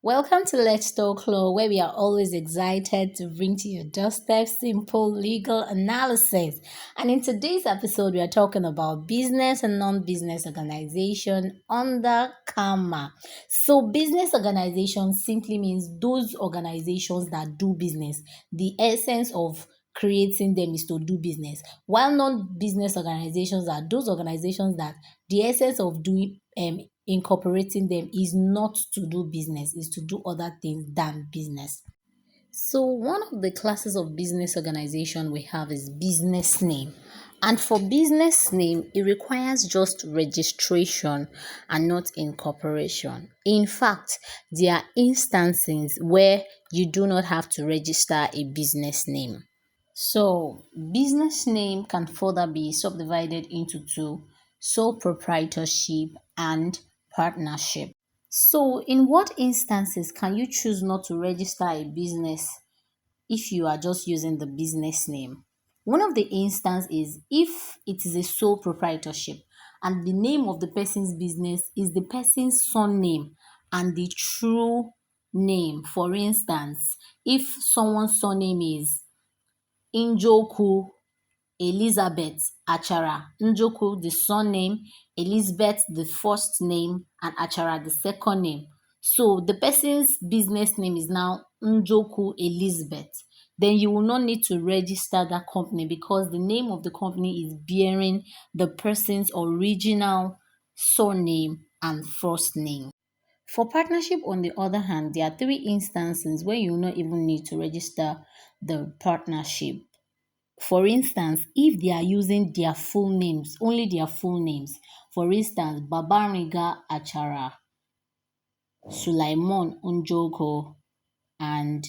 Welcome to Let's Talk Law, where we are always excited to bring to your doorstep simple legal analysis. And in today's episode, we are talking about business and non-business organization under CAMA. So, business organization simply means those organizations that do business. The essence of creating them is to do business, while non-business organizations are those organizations that the essence of doing incorporating them is not to do business, is to do other things than business. So one of the classes of business organization we have is business name. And for business name, it requires just registration and not incorporation. In fact, there are instances where you do not have to register a business name. So, business name can further be subdivided into two: sole proprietorship and partnership. So, in what instances can you choose not to register a business if you are just using the business name? One of the instances is if it is a sole proprietorship and the name of the person's business is the person's surname and the true name. For instance, if someone's surname is Njoku Elizabeth Achara. Njoku, the surname, Elizabeth, the first name, and Achara, the second name. So the person's business name is now Njoku Elizabeth. Then you will not need to register that company because the name of the company is bearing the person's original surname and first name. For partnership, on the other hand, there are three instances where you will not even need to register the partnership. For instance, if they are using their full names, only their full names, for instance, Babariga Achara, Sulaimon Unjoko, and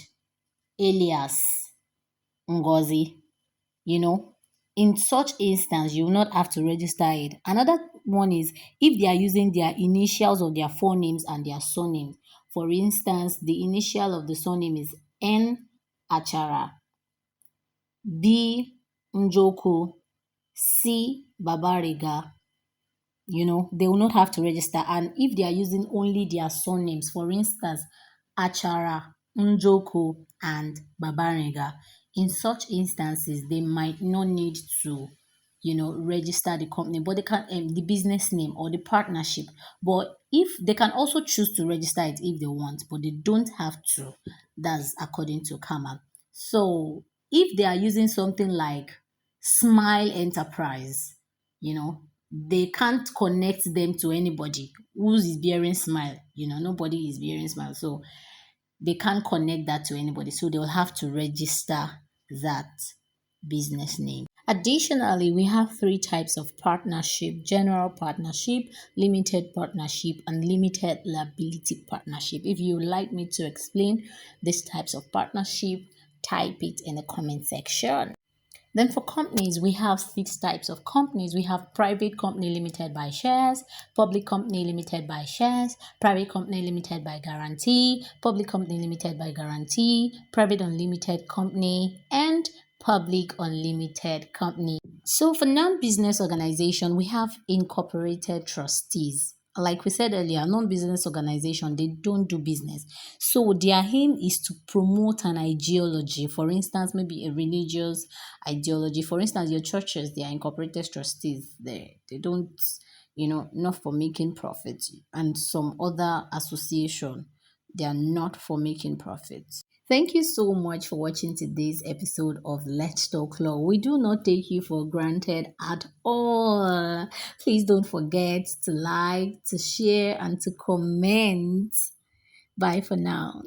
Elias Ngozi, in such instance, you will not have to register it. Another one is if they are using their initials of their forenames and their surnames. For instance, the initial of the surname is N Achara, B Njoku, C Babariga, they will not have to register. And if they are using only their surnames, for instance, Achara, Njoku, and Babariga, in such instances, they might not need to, register the company, but they can the business name or the partnership. But if they can also choose to register it if they want, but they don't have to. That's according to Kama. So if they are using something like Smile Enterprise, they can't connect them to anybody who is bearing Smile. Nobody is bearing Smile. So they can't connect that to anybody. So they'll have to register that business name. Additionally, we have three types of partnership: general partnership, limited partnership, and limited liability partnership. If you would like me to explain these types of partnership, type it in the comment section. Then for companies, we have six types of companies. We have private company limited by shares, public company limited by shares, private company limited by guarantee, public company limited by guarantee, private unlimited company, and public unlimited company. So for non-business organization, we have incorporated trustees. Like we said earlier, non-business organization, they don't do business. So their aim is to promote an ideology. For instance, maybe a religious ideology. For instance, your churches, they are incorporated trustees. They don't, not for making profit. And some other association, they are not for making profits. Thank you so much for watching today's episode of Let's Talk Law. We do not take you for granted at all. Please don't forget to like, to share, and to comment. Bye for now.